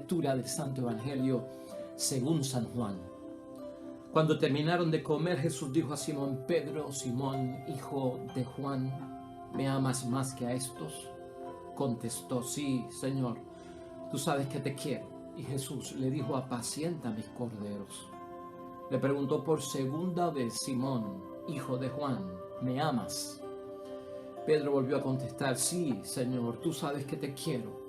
Lectura del Santo Evangelio según San Juan. Cuando terminaron de comer, Jesús dijo a Simón Pedro: Simón, hijo de Juan, ¿me amas más que a estos? Contestó: sí, Señor, tú sabes que te quiero. Y Jesús le dijo: apacienta mis corderos. Le preguntó por segunda vez: Simón, hijo de Juan, ¿me amas? Pedro volvió a contestar: sí, Señor, tú sabes que te quiero.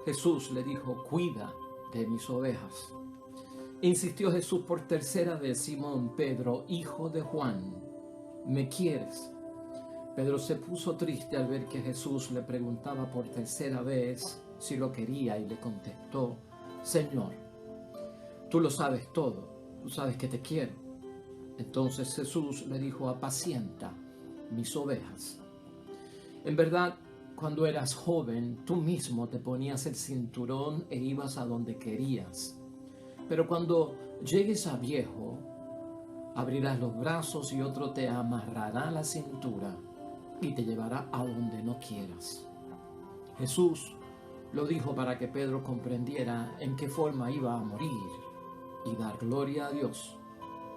Jesús le dijo: cuida de mis ovejas. Insistió Jesús por tercera vez: Simón, Pedro, hijo de Juan, ¿me quieres? Pedro se puso triste al ver que Jesús le preguntaba por tercera vez si lo quería y le contestó: Señor, tú lo sabes todo, tú sabes que te quiero. Entonces Jesús le dijo: apacienta mis ovejas. En verdad, cuando eras joven, tú mismo te ponías el cinturón e ibas a donde querías. Pero cuando llegues a viejo, abrirás los brazos y otro te amarrará la cintura y te llevará a donde no quieras. Jesús lo dijo para que Pedro comprendiera en qué forma iba a morir y dar gloria a Dios.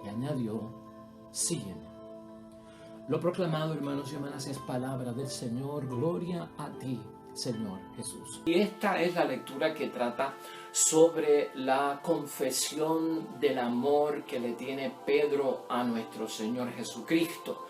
Y añadió: sígueme. Lo proclamado, hermanos y hermanas, es palabra del Señor. Gloria a ti, Señor Jesús. Y esta es la lectura que trata sobre la confesión del amor que le tiene Pedro a nuestro Señor Jesucristo.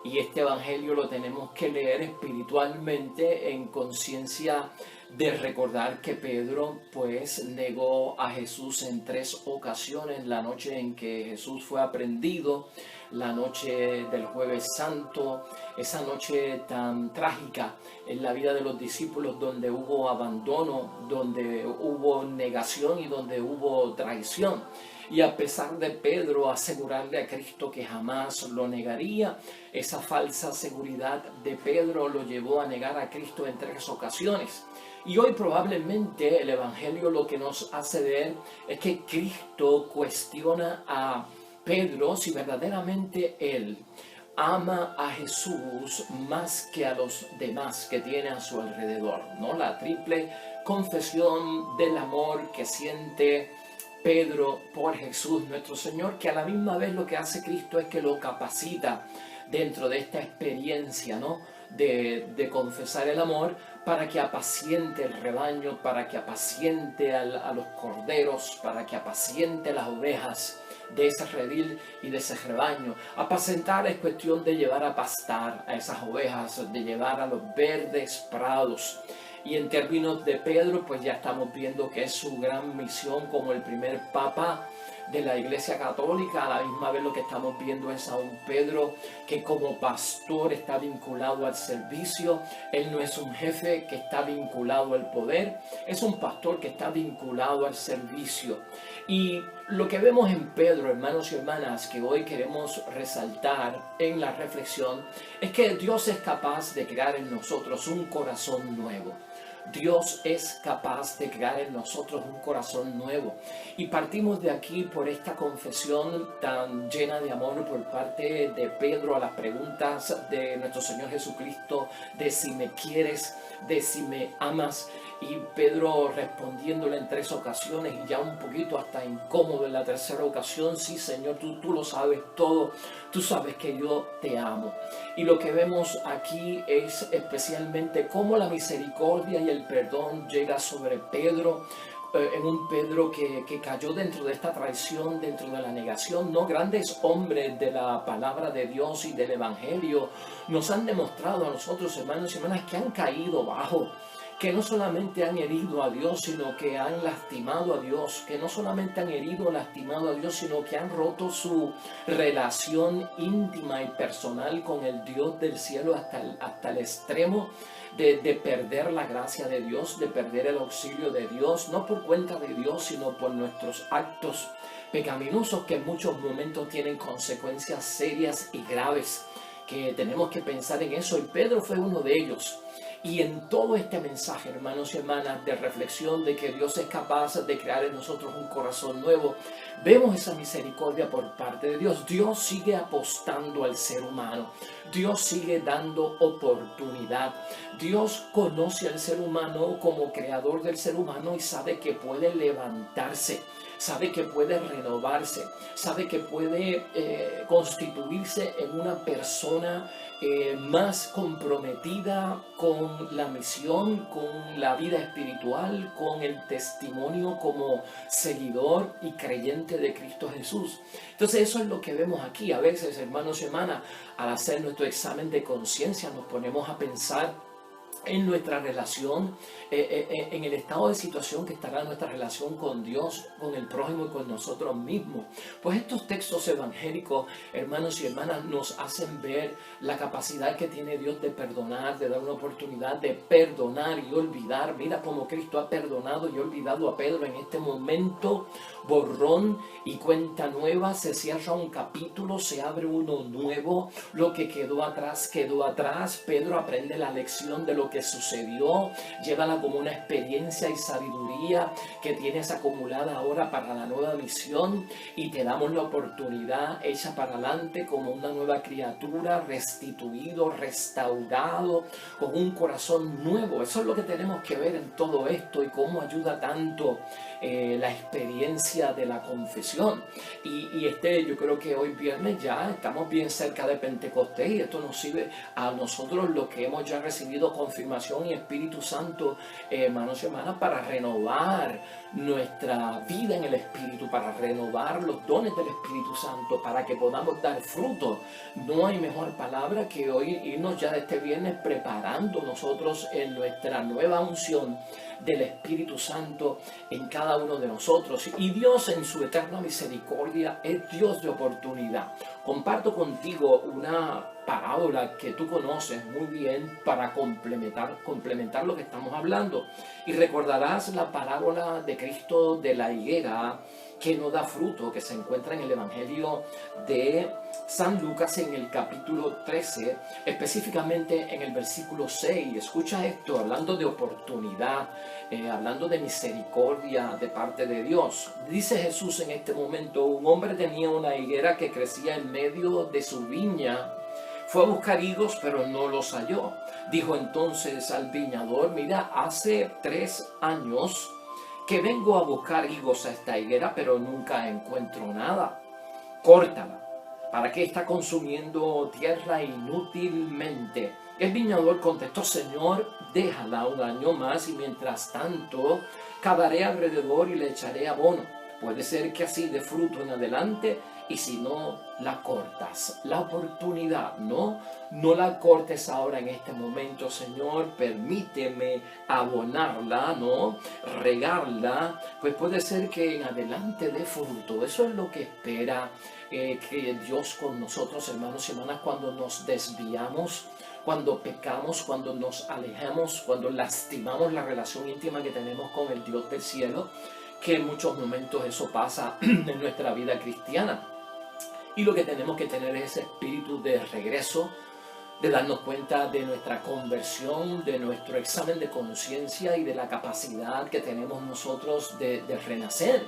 Y este evangelio lo tenemos que leer espiritualmente en conciencia de recordar que Pedro pues negó a Jesús en 3 ocasiones: la noche en que Jesús fue aprehendido, la noche del Jueves Santo, esa noche tan trágica en la vida de los discípulos, donde hubo abandono, donde hubo negación y donde hubo traición. Y a pesar de Pedro asegurarle a Cristo que jamás lo negaría, esa falsa seguridad de Pedro lo llevó a negar a Cristo en 3 ocasiones. Y hoy probablemente el Evangelio lo que nos hace ver es que Cristo cuestiona a Pedro si verdaderamente él ama a Jesús más que a los demás que tiene a su alrededor, ¿no? La triple confesión del amor que siente Pedro por Jesús nuestro Señor, que a la misma vez lo que hace Cristo es que lo capacita dentro de esta experiencia, ¿no?, de confesar el amor, para que apaciente el rebaño, para que apaciente a los corderos, para que apaciente las ovejas de ese redil y de ese rebaño. Apacentar es cuestión de llevar a pastar a esas ovejas, de llevar a los verdes prados. Y en términos de Pedro, pues ya estamos viendo que es su gran misión como el primer papa de la Iglesia Católica. A la misma vez lo que estamos viendo es a un Pedro que como pastor está vinculado al servicio. Él no es un jefe que está vinculado al poder, es un pastor que está vinculado al servicio. Y lo que vemos en Pedro, hermanos y hermanas, que hoy queremos resaltar en la reflexión, es que Dios es capaz de crear en nosotros un corazón nuevo. Dios es capaz de crear en nosotros un corazón nuevo. Y partimos de aquí por esta confesión tan llena de amor por parte de Pedro a las preguntas de nuestro Señor Jesucristo, de si me quieres, de si me amas. Y Pedro respondiéndole en 3 ocasiones y ya un poquito hasta incómodo en la tercera ocasión: sí, Señor, tú lo sabes todo, tú sabes que yo te amo. Y lo que vemos aquí es especialmente cómo la misericordia y el perdón llega sobre Pedro, en un Pedro que cayó dentro de esta traición, dentro de la negación, ¿no? Grandes hombres de la palabra de Dios y del Evangelio nos han demostrado a nosotros, hermanos y hermanas, que han caído bajo, que no solamente han herido a Dios, sino que han lastimado a Dios, que no solamente han herido o lastimado a Dios, sino que han roto su relación íntima y personal con el Dios del cielo hasta el extremo de perder la gracia de Dios, de perder el auxilio de Dios, no por cuenta de Dios, sino por nuestros actos pecaminosos, que en muchos momentos tienen consecuencias serias y graves, que tenemos que pensar en eso. Y Pedro fue uno de ellos. Y en todo este mensaje, hermanos y hermanas, de reflexión de que Dios es capaz de crear en nosotros un corazón nuevo, vemos esa misericordia por parte de Dios. Dios sigue apostando al ser humano. Dios sigue dando oportunidad. Dios conoce al ser humano como creador del ser humano y sabe que puede levantarse, sabe que puede renovarse, sabe que puede constituirse en una persona más comprometida con la misión, con la vida espiritual, con el testimonio como seguidor y creyente de Cristo Jesús. Entonces eso es lo que vemos aquí. A veces, hermanos y hermanas, al hacer nuestro examen de conciencia nos ponemos a pensar en nuestra relación, en el estado de situación que estará nuestra relación con Dios, con el prójimo y con nosotros mismos. Pues estos textos evangélicos, hermanos y hermanas, nos hacen ver la capacidad que tiene Dios de perdonar, de dar una oportunidad de perdonar y olvidar. Mira cómo Cristo ha perdonado y olvidado a Pedro en este momento. Borrón y cuenta nueva, se cierra un capítulo, se abre uno nuevo. Lo que quedó atrás, quedó atrás. Pedro aprende la lección de lo que sucedió, llévala como una experiencia y sabiduría que tienes acumulada ahora para la nueva misión, y te damos la oportunidad hecha para adelante como una nueva criatura, restituido, restaurado, con un corazón nuevo. Eso es lo que tenemos que ver en todo esto y cómo ayuda tanto la experiencia de la confesión. Y yo creo que hoy viernes ya estamos bien cerca de Pentecostés, y esto nos sirve a nosotros los que hemos ya recibido confirmación y Espíritu Santo, hermanos y hermanas, para renovar nuestra vida en el Espíritu, para renovar los dones del Espíritu Santo, para que podamos dar fruto. No hay mejor palabra que hoy irnos ya de este viernes preparando nosotros en nuestra nueva unción del Espíritu Santo en cada uno de nosotros. Y Dios, en su eterna misericordia, es Dios de oportunidad. Comparto contigo una parábola que tú conoces muy bien para complementar lo que estamos hablando. Y recordarás la parábola de Cristo de la higuera que no da fruto, que se encuentra en el Evangelio de San Lucas en el capítulo 13, específicamente en el versículo 6. Escucha esto, hablando de oportunidad, hablando de misericordia de parte de Dios. Dice Jesús en este momento: un hombre tenía una higuera que crecía en medio de su viña. Fue a buscar higos, pero no los halló. Dijo entonces al viñador: mira, hace 3 años que vengo a buscar higos a esta higuera, pero nunca encuentro nada. Córtala. ¿Para qué está consumiendo tierra inútilmente? El viñador contestó: Señor, déjala un año más, y mientras tanto cavaré alrededor y le echaré abono. Puede ser que así dé fruto en adelante, y si no, la cortas. La oportunidad, no la cortes ahora en este momento, Señor. Permíteme abonarla, no regarla, pues puede ser que en adelante dé fruto. Eso es lo que espera que Dios con nosotros, hermanos y hermanas, cuando nos desviamos, cuando pecamos, cuando nos alejamos, cuando lastimamos la relación íntima que tenemos con el Dios del cielo, que en muchos momentos eso pasa en nuestra vida cristiana. Y lo que tenemos que tener es ese espíritu de regreso, de darnos cuenta de nuestra conversión, de nuestro examen de conciencia y de la capacidad que tenemos nosotros de renacer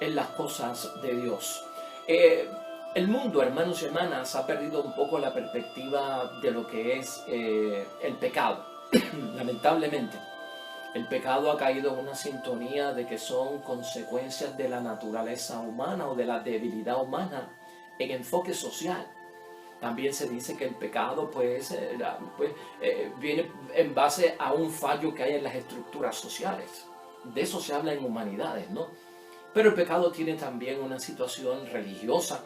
en las cosas de Dios. El mundo, hermanos y hermanas, ha perdido un poco la perspectiva de lo que es el pecado. Lamentablemente, el pecado ha caído en una sintonía de que son consecuencias de la naturaleza humana o de la debilidad humana en enfoque social. También se dice que el pecado viene en base a un fallo que hay en las estructuras sociales. De eso se habla en humanidades, ¿no? Pero el pecado tiene también una situación religiosa.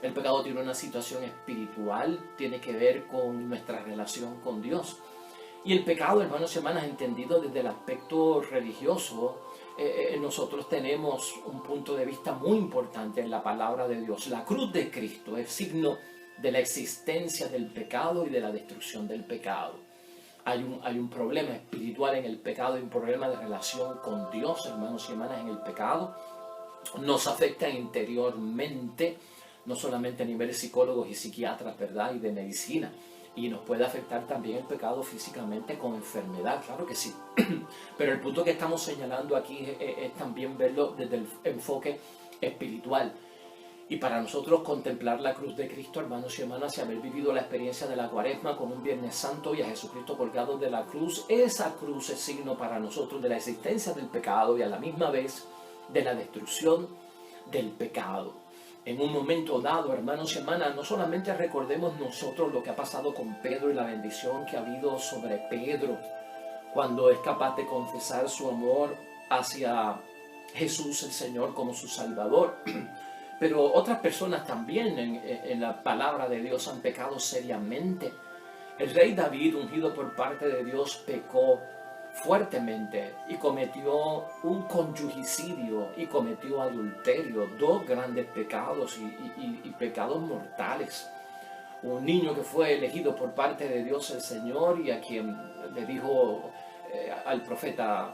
El pecado tiene una situación espiritual, tiene que ver con nuestra relación con Dios. Y el pecado, hermanos y hermanas, entendido desde el aspecto religioso, nosotros tenemos un punto de vista muy importante en la palabra de Dios. La cruz de Cristo es signo de la existencia del pecado y de la destrucción del pecado. Hay un problema espiritual en el pecado, hay un problema de relación con Dios, hermanos y hermanas, en el pecado. Nos afecta interiormente, no solamente a nivel de psicólogos y psiquiatras, ¿verdad?, y de medicina. Y nos puede afectar también el pecado físicamente con enfermedad, claro que sí. Pero el punto que estamos señalando aquí es también verlo desde el enfoque espiritual. Y para nosotros contemplar la cruz de Cristo, hermanos y hermanas, y haber vivido la experiencia de la Cuaresma con un Viernes Santo y a Jesucristo colgado de la cruz, esa cruz es signo para nosotros de la existencia del pecado y a la misma vez de la destrucción del pecado. En un momento dado, hermanos y hermanas, no solamente recordemos nosotros lo que ha pasado con Pedro y la bendición que ha habido sobre Pedro cuando es capaz de confesar su amor hacia Jesús el Señor como su Salvador, pero otras personas también en la palabra de Dios han pecado seriamente. El rey David, ungido por parte de Dios, pecó fuertemente y cometió un conyugicidio y cometió adulterio, dos grandes pecados y pecados mortales. Un niño que fue elegido por parte de Dios el Señor y a quien le dijo al profeta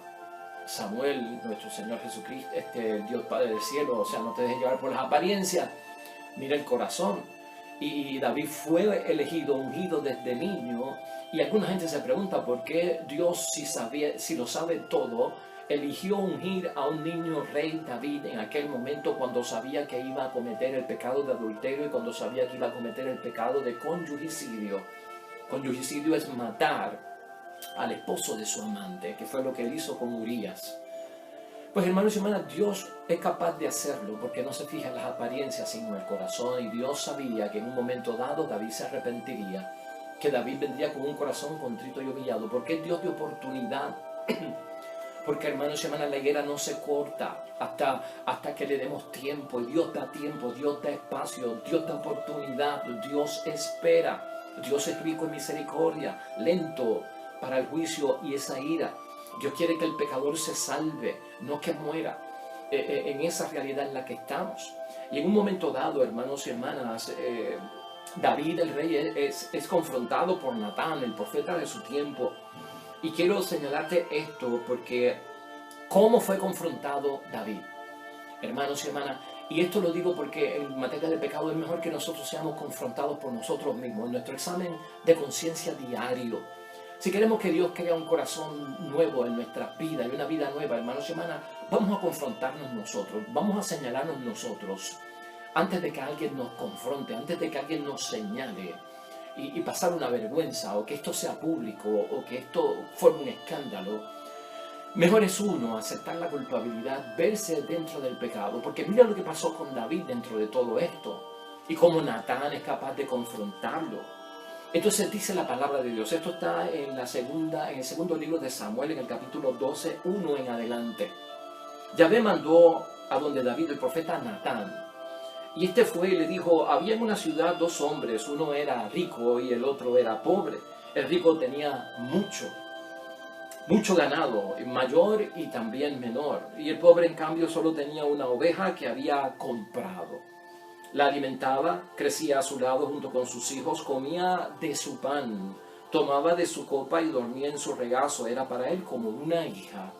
Samuel, nuestro Señor Jesucristo, Dios Padre del cielo, o sea, no te dejes llevar por las apariencias, mira el corazón. Y David fue elegido, ungido desde niño, y alguna gente se pregunta por qué Dios, si lo sabe todo, eligió ungir a un niño rey David en aquel momento cuando sabía que iba a cometer el pecado de adulterio y cuando sabía que iba a cometer el pecado de conyugicidio. Conyugicidio es matar al esposo de su amante, que fue lo que él hizo con Urías. Pues hermanos y hermanas, Dios es capaz de hacerlo porque no se fija en las apariencias sino en el corazón, y Dios sabía que en un momento dado David se arrepentiría, que David vendría con un corazón contrito y humillado, porque es Dios de oportunidad. Porque hermanos y hermanas, la higuera no se corta hasta que le demos tiempo, y Dios da tiempo, Dios da espacio, Dios da oportunidad, Dios espera, Dios es rico en misericordia, lento para el juicio y esa ira. Dios quiere que el pecador se salve, no que muera. En esa realidad en la que estamos. Y en un momento dado, hermanos y hermanas, David el rey es confrontado por Natán, el profeta de su tiempo. Y quiero señalarte esto porque ¿cómo fue confrontado David? Hermanos y hermanas, y esto lo digo porque en materia de pecado es mejor que nosotros seamos confrontados por nosotros mismos, en nuestro examen de conciencia diario. Si queremos que Dios crea un corazón nuevo en nuestras vidas y una vida nueva, hermanos y hermanas, vamos a confrontarnos nosotros, vamos a señalarnos nosotros, antes de que alguien nos confronte, antes de que alguien nos señale y pasar una vergüenza, o que esto sea público, o que esto forme un escándalo. Mejor es uno aceptar la culpabilidad, verse dentro del pecado, porque mira lo que pasó con David dentro de todo esto, y cómo Natán es capaz de confrontarlo. Entonces dice la palabra de Dios, esto está en el segundo libro de Samuel, en el capítulo 12, 1 en adelante. Yahvé mandó a donde David el profeta Natán, y este fue y le dijo, había en una ciudad dos hombres, uno era rico y el otro era pobre. El rico tenía mucho ganado, mayor y también menor, y el pobre en cambio solo tenía una oveja que había comprado. La alimentaba, crecía a su lado junto con sus hijos, comía de su pan, tomaba de su copa y dormía en su regazo, era para él como una hija.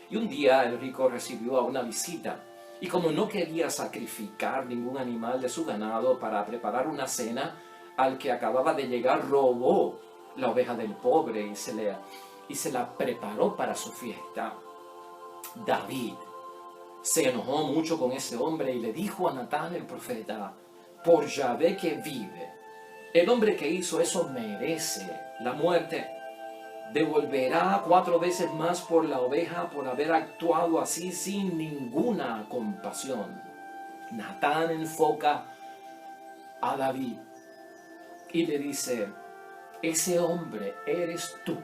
Y un día el rico recibió a una visita, y como no quería sacrificar ningún animal de su ganado para preparar una cena, al que acababa de llegar robó la oveja del pobre y se la preparó para su fiesta. David se enojó mucho con ese hombre y le dijo a Natán el profeta, por Yahvé que vive, el hombre que hizo eso merece la muerte. Devolverá 4 veces más por la oveja por haber actuado así sin ninguna compasión. Natán enfoca a David y le dice, ese hombre eres tú.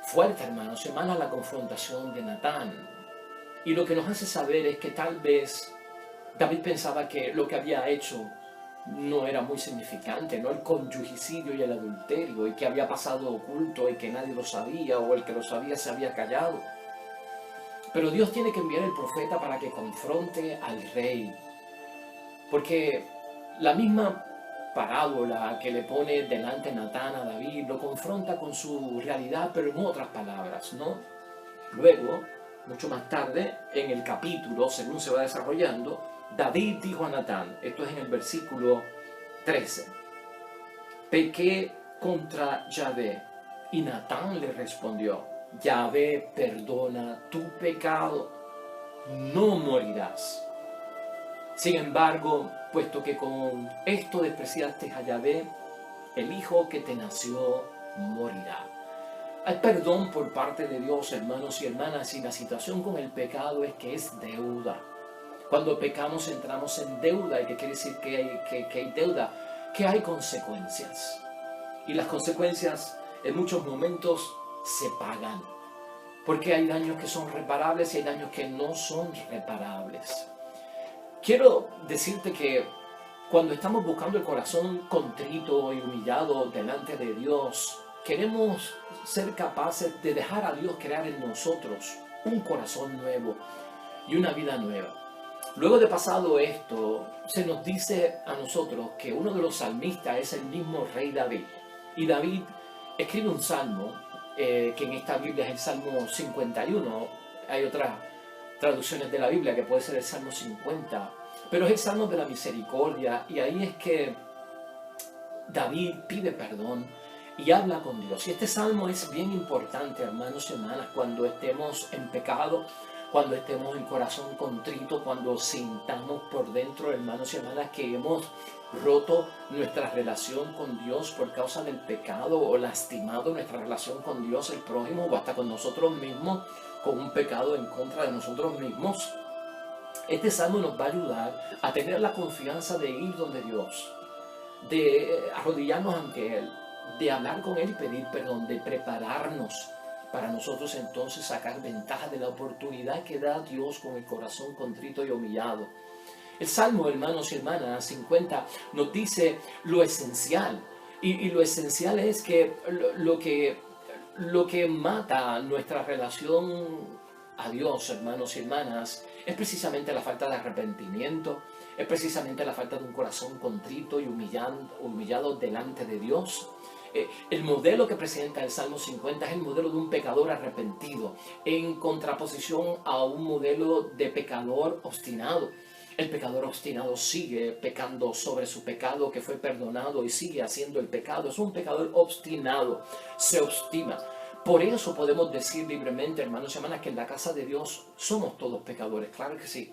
Fuerte, hermanos y hermanas, la confrontación de Natán. Y lo que nos hace saber es que tal vez David pensaba que lo que había hecho no era muy significante, ¿no? El conyugicidio y el adulterio, y que había pasado oculto y que nadie lo sabía, o el que lo sabía se había callado. Pero Dios tiene que enviar el profeta para que confronte al rey. Porque la misma parábola que le pone delante Natán a David lo confronta con su realidad, pero en otras palabras, ¿no? Luego, mucho más tarde, en el capítulo, según se va desarrollando, David dijo a Natán, esto es en el versículo 13, pequé contra Yahvé. Y Natán le respondió, Yahvé perdona tu pecado, no morirás. Sin embargo, puesto que con esto despreciaste a Yahvé, el hijo que te nació morirá. Hay perdón por parte de Dios, hermanos y hermanas, y la situación con el pecado es que es deuda. Cuando pecamos entramos en deuda. ¿Y qué quiere decir que hay deuda? Que hay consecuencias. Y las consecuencias en muchos momentos se pagan. Porque hay daños que son reparables y hay daños que no son reparables. Quiero decirte que cuando estamos buscando el corazón contrito y humillado delante de Dios, queremos ser capaces de dejar a Dios crear en nosotros un corazón nuevo y una vida nueva. Luego de pasado esto, se nos dice a nosotros que uno de los salmistas es el mismo rey David. Y David escribe un salmo, que en esta Biblia es el Salmo 51. Hay otras traducciones de la Biblia que puede ser el Salmo 50. Pero es el Salmo de la misericordia, y ahí es que David pide perdón y habla con Dios. Y este salmo es bien importante, hermanos y hermanas, cuando estemos en pecado, cuando estemos en corazón contrito, cuando sintamos por dentro, hermanos y hermanas, que hemos roto nuestra relación con Dios por causa del pecado, o lastimado nuestra relación con Dios, el prójimo, o hasta con nosotros mismos, con un pecado en contra de nosotros mismos. Este salmo nos va a ayudar a tener la confianza de ir donde Dios, de arrodillarnos ante Él, de hablar con Él y pedir perdón, de prepararnos para nosotros entonces sacar ventaja de la oportunidad que da Dios con el corazón contrito y humillado. El Salmo, hermanos y hermanas, 50 nos dice lo esencial, y lo esencial es que lo que mata nuestra relación a Dios, hermanos y hermanas, es precisamente la falta de arrepentimiento, es precisamente la falta de un corazón contrito y humillado delante de Dios. El modelo que presenta el Salmo 50 es el modelo de un pecador arrepentido, en contraposición a un modelo de pecador obstinado. El pecador obstinado sigue pecando sobre su pecado que fue perdonado y sigue haciendo el pecado. Es un pecador obstinado, se obstina. Por eso podemos decir libremente, hermanos y hermanas, que en la casa de Dios somos todos pecadores. Claro que sí.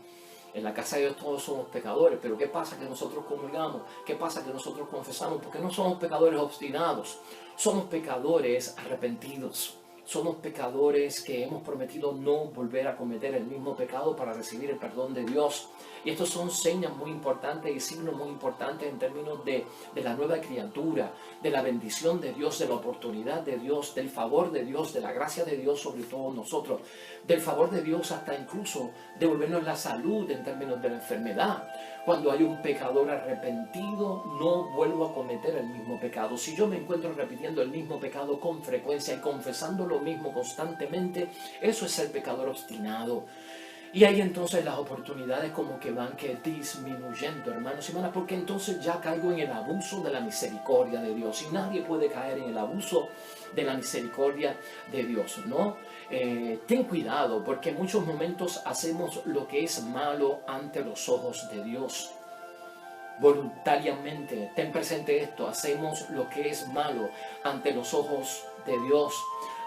En la casa de Dios todos somos pecadores, pero ¿qué pasa que nosotros comulgamos? ¿Qué pasa que nosotros confesamos? Porque no somos pecadores obstinados, somos pecadores arrepentidos. Somos pecadores que hemos prometido no volver a cometer el mismo pecado para recibir el perdón de Dios. Y estos son señas muy importantes y signos muy importantes en términos de la nueva criatura, de la bendición de Dios, de la oportunidad de Dios, del favor de Dios, de la gracia de Dios sobre todos nosotros, del favor de Dios hasta incluso devolvernos la salud en términos de la enfermedad. Cuando hay un pecador arrepentido, no vuelvo a cometer el mismo pecado. Si yo me encuentro repitiendo el mismo pecado con frecuencia y confesando lo mismo constantemente, eso es ser pecador obstinado. Y ahí entonces las oportunidades como que van disminuyendo, hermanos y hermanas, porque entonces ya caigo en el abuso de la misericordia de Dios. Y nadie puede caer en el abuso de la misericordia de Dios, ¿no? Ten cuidado, porque en muchos momentos hacemos lo que es malo ante los ojos de Dios. Voluntariamente, ten presente esto, hacemos lo que es malo ante los ojos de Dios.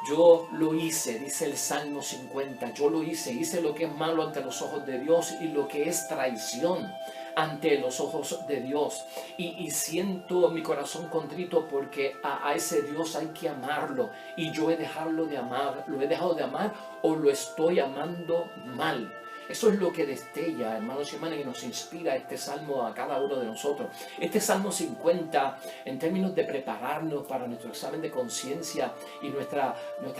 Yo lo hice, dice el Salmo 50, yo lo hice lo que es malo ante los ojos de Dios y lo que es traición ante los ojos de Dios. Y siento mi corazón contrito porque a ese Dios hay que amarlo. Y yo he dejado de amar, lo he dejado de amar o lo estoy amando mal. Eso es lo que destella, hermanos y hermanas, y nos inspira este salmo a cada uno de nosotros. Este Salmo 50, en términos de prepararnos para nuestro examen de conciencia y nuestra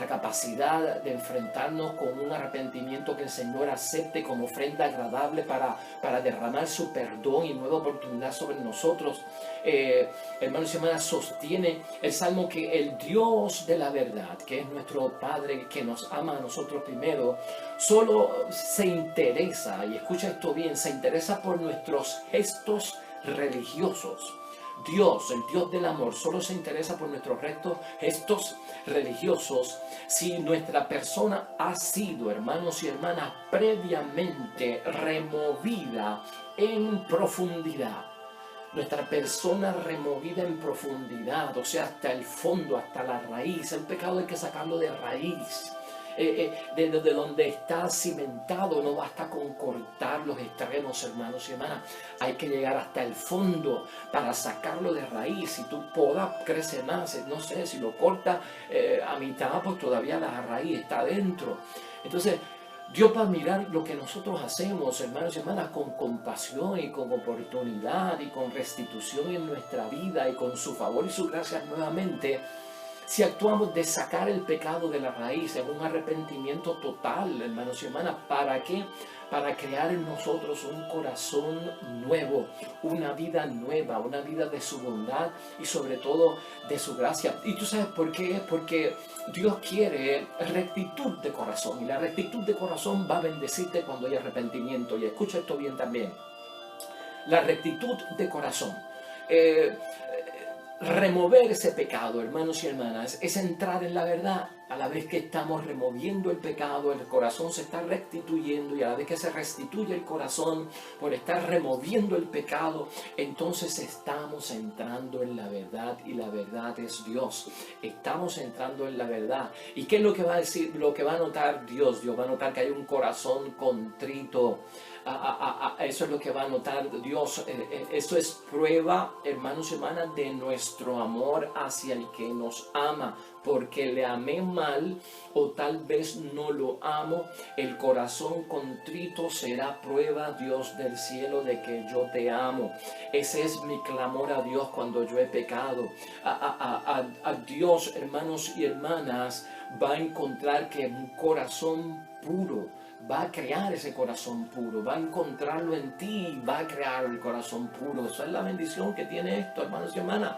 capacidad de enfrentarnos con un arrepentimiento que el Señor acepte como ofrenda agradable para derramar su perdón y nueva oportunidad sobre nosotros. Hermanos y hermanas, sostiene el Salmo que el Dios de la verdad, que es nuestro Padre, que nos ama a nosotros primero, solo se interesa, y escucha esto bien, se interesa por nuestros gestos religiosos. Dios, el Dios del amor, solo se interesa por nuestros gestos religiosos si nuestra persona ha sido, hermanos y hermanas, previamente removida en profundidad. nuestra persona removida en profundidad, o sea, hasta el fondo, hasta la raíz. El pecado hay que sacarlo de raíz. De donde está cimentado, no basta con cortar los extremos, hermanos y hermanas. Hay que llegar hasta el fondo para sacarlo de raíz. Si tu poda crece más, no sé, si lo corta a mitad, pues todavía la raíz está adentro. Entonces, Dios va a mirar lo que nosotros hacemos, hermanos y hermanas, con compasión y con oportunidad y con restitución en nuestra vida y con su favor y su gracia nuevamente. Si actuamos de sacar el pecado de la raíz en un arrepentimiento total, hermanos y hermanas, ¿para qué? Para crear en nosotros un corazón nuevo, una vida nueva, una vida de su bondad y sobre todo de su gracia. ¿Y tú sabes por qué? Porque Dios quiere rectitud de corazón y la rectitud de corazón va a bendecirte cuando hay arrepentimiento. Y escucha esto bien también. La rectitud de corazón. Remover ese pecado, hermanos y hermanas, es entrar en la verdad. A la vez que estamos removiendo el pecado, el corazón se está restituyendo, y a la vez que se restituye el corazón por estar removiendo el pecado, entonces estamos entrando en la verdad, y la verdad es Dios. Estamos entrando en la verdad. ¿Y qué es lo que va a decir, lo que va a notar Dios? Dios va a notar que hay un corazón contrito. Eso es lo que va a notar Dios. Eso es prueba, hermanos y hermanas, de nuestro amor hacia el que nos ama. Porque le amé mal o tal vez no lo amo, el corazón contrito será prueba, Dios del cielo, de que yo te amo. Ese es mi clamor a Dios cuando yo he pecado. A Dios, hermanos y hermanas, va a encontrar que un corazón puro, va a crear ese corazón puro, va a encontrarlo en ti y va a crear el corazón puro. Esa es la bendición que tiene esto, hermanos y hermanas.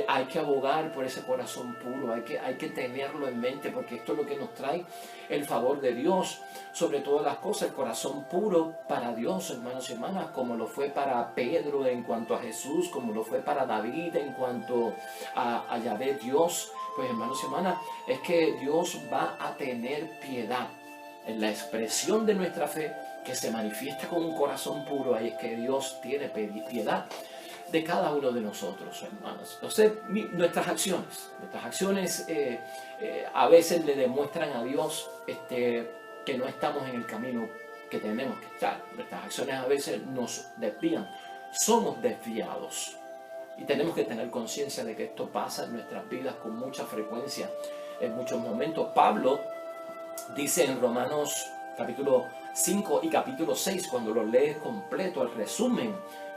Hay que abogar por ese corazón puro, hay que tenerlo en mente, porque esto es lo que nos trae el favor de Dios. Sobre todas las cosas, el corazón puro para Dios, hermanos y hermanas, como lo fue para Pedro en cuanto a Jesús, como lo fue para David en cuanto a Yahvé Dios. Pues, hermanos y hermanas, es que Dios va a tener piedad en la expresión de nuestra fe, que se manifiesta con un corazón puro. Ahí es que Dios tiene piedad de cada uno de nosotros, hermanos. Entonces, nuestras acciones a veces le demuestran a Dios que no estamos en el camino que tenemos que estar. Nuestras acciones a veces nos desvían, somos desviados. Y tenemos que tener conciencia de que esto pasa en nuestras vidas con mucha frecuencia, en muchos momentos. Pablo dice en Romanos capítulo 5 y capítulo 6, cuando lo lees completo, el resumen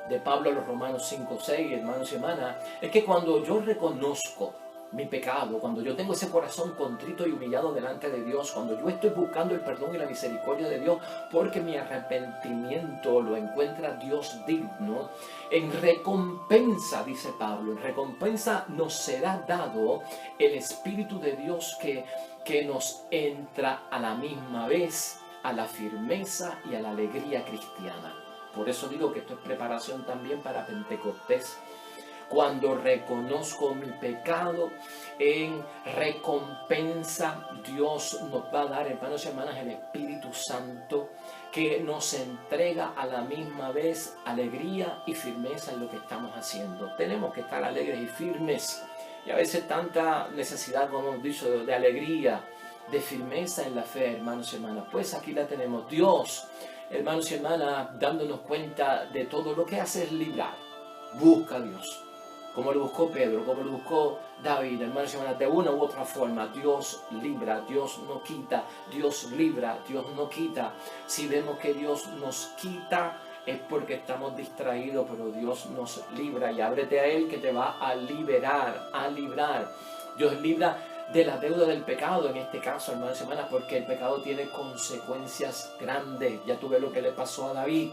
de Pablo a los Romanos 5, 6, hermanos y hermanas, es que cuando yo reconozco mi pecado, cuando yo tengo ese corazón contrito y humillado delante de Dios, cuando yo estoy buscando el perdón y la misericordia de Dios, porque mi arrepentimiento lo encuentra Dios digno, en recompensa, dice Pablo, en recompensa nos será dado el Espíritu de Dios que nos entra a la misma vez a la firmeza y a la alegría cristiana. Por eso digo que esto es preparación también para Pentecostés. Cuando reconozco mi pecado, en recompensa Dios nos va a dar, hermanos y hermanas, el Espíritu Santo, que nos entrega a la misma vez alegría y firmeza en lo que estamos haciendo. Tenemos que estar alegres y firmes. Y a veces tanta necesidad, como hemos dicho, de alegría, de firmeza en la fe, hermanos y hermanas. Pues aquí la tenemos. Dios, hermanos y hermanas, dándonos cuenta de todo lo que hace es librar. Busca a Dios, como lo buscó Pedro, como lo buscó David, hermanos y hermanas, de una u otra forma. Dios libra, Dios no quita, Dios libra, Dios no quita. Si vemos que Dios nos quita, es porque estamos distraídos, pero Dios nos libra, y ábrete a Él que te va a liberar, a librar. Dios libra de la deuda del pecado, en este caso, hermanos y hermanas, porque el pecado tiene consecuencias grandes. Ya tú ves lo que le pasó a David,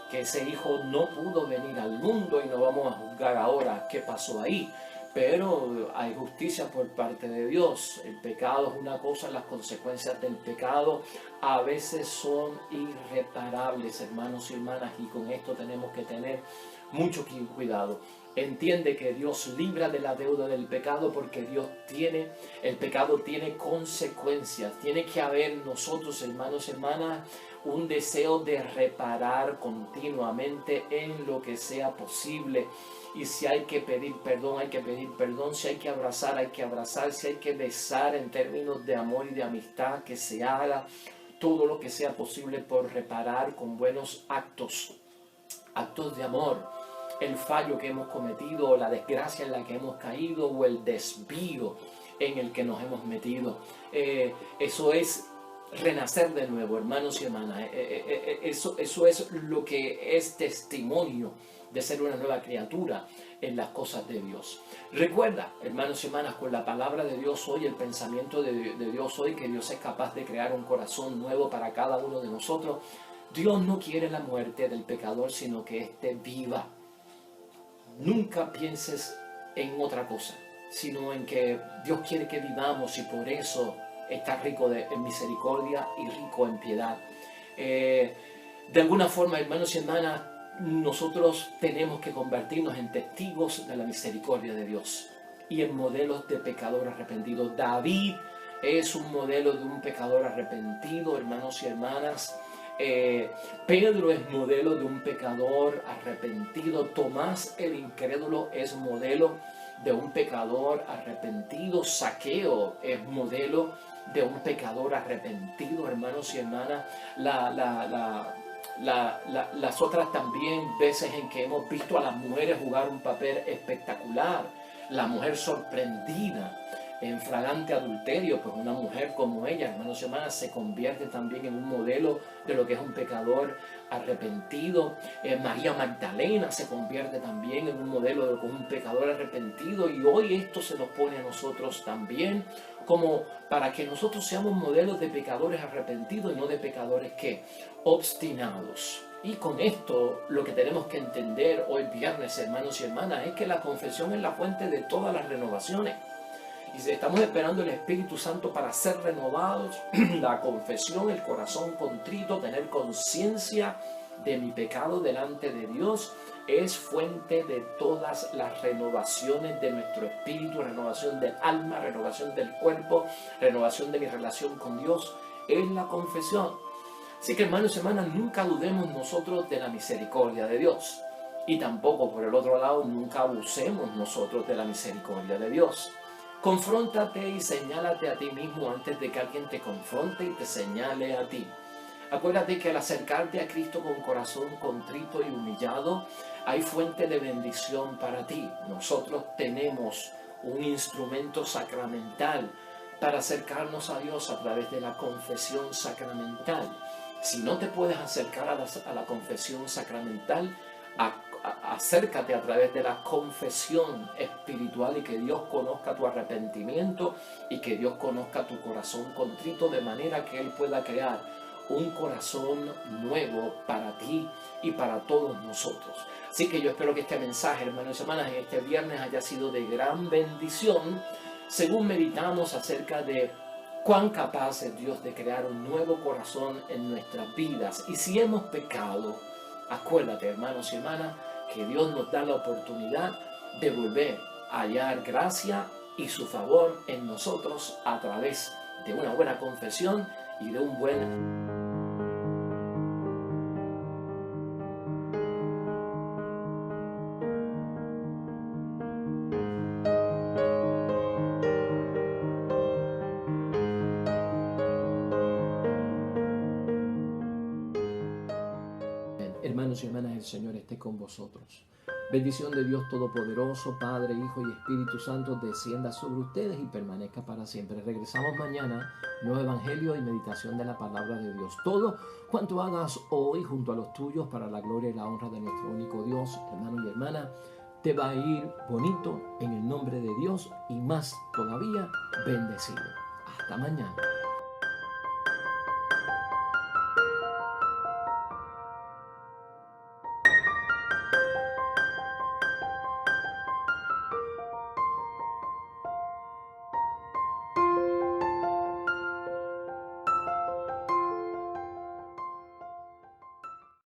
que ese hijo no pudo venir al mundo, y no vamos a juzgar ahora qué pasó ahí, pero hay justicia por parte de Dios. El pecado es una cosa, las consecuencias del pecado a veces son irreparables, hermanos y hermanas, y con esto tenemos que tener mucho cuidado. Entiende que Dios libra de la deuda del pecado porque el pecado tiene consecuencias. Tiene que haber nosotros, hermanos y hermanas, un deseo de reparar continuamente en lo que sea posible. Y si hay que pedir perdón, hay que pedir perdón. Si hay que abrazar, hay que abrazar. Si hay que besar en términos de amor y de amistad, que se haga todo lo que sea posible por reparar con buenos actos de amor, el fallo que hemos cometido, o la desgracia en la que hemos caído, o el desvío en el que nos hemos metido. Eso es renacer de nuevo, hermanos y hermanas. Eso es lo que es testimonio de ser una nueva criatura en las cosas de Dios. Recuerda, hermanos y hermanas, con la palabra de Dios hoy, el pensamiento de Dios hoy, que Dios es capaz de crear un corazón nuevo para cada uno de nosotros. Dios no quiere la muerte del pecador, sino que éste viva. Nunca pienses en otra cosa, sino en que Dios quiere que vivamos, y por eso está rico en misericordia y rico en piedad. De alguna forma, hermanos y hermanas, nosotros tenemos que convertirnos en testigos de la misericordia de Dios y en modelos de pecador arrepentido. David es un modelo de un pecador arrepentido, hermanos y hermanas. Pedro es modelo de un pecador arrepentido. Tomás el incrédulo es modelo de un pecador arrepentido. Zaqueo es modelo de un pecador arrepentido, hermanos y hermanas. Las otras también veces en que hemos visto a las mujeres jugar un papel espectacular. La mujer sorprendida en fragante adulterio, pues una mujer como ella, hermanos y hermanas, se convierte también en un modelo de lo que es un pecador arrepentido. María Magdalena se convierte también en un modelo de lo que es un pecador arrepentido, y hoy esto se nos pone a nosotros también, como para que nosotros seamos modelos de pecadores arrepentidos y no de pecadores que obstinados. Y con esto lo que tenemos que entender hoy viernes, hermanos y hermanas, es que la confesión es la fuente de todas las renovaciones. Y si estamos esperando el Espíritu Santo para ser renovados, la confesión, el corazón contrito, tener conciencia de mi pecado delante de Dios, es fuente de todas las renovaciones de nuestro espíritu, renovación del alma, renovación del cuerpo, renovación de mi relación con Dios, es la confesión. Así que, hermanos y hermanas, nunca dudemos nosotros de la misericordia de Dios. Y tampoco, por el otro lado, nunca abusemos nosotros de la misericordia de Dios. Confróntate y señálate a ti mismo antes de que alguien te confronte y te señale a ti. Acuérdate que al acercarte a Cristo con corazón contrito y humillado, hay fuente de bendición para ti. Nosotros tenemos un instrumento sacramental para acercarnos a Dios a través de la confesión sacramental. Si no te puedes acercar a la confesión sacramental, acércate a través de la confesión espiritual, y que Dios conozca tu arrepentimiento y que Dios conozca tu corazón contrito, de manera que Él pueda crear un corazón nuevo para ti y para todos nosotros. Así que yo espero que este mensaje, hermanos y hermanas, en este viernes haya sido de gran bendición, según meditamos acerca de cuán capaz es Dios de crear un nuevo corazón en nuestras vidas. Y si hemos pecado, acuérdate, hermanos y hermanas, que Dios nos da la oportunidad de volver a hallar gracia y su favor en nosotros a través de una buena confesión y de un buen Hermanos y hermanas, el Señor esté con vosotros. Bendición de Dios Todopoderoso, Padre, Hijo y Espíritu Santo, descienda sobre ustedes y permanezca para siempre. Regresamos mañana, nuevo evangelio y meditación de la palabra de Dios. Todo cuanto hagas hoy junto a los tuyos, para la gloria y la honra de nuestro único Dios, hermano y hermana, te va a ir bonito en el nombre de Dios, y más todavía bendecido. Hasta mañana.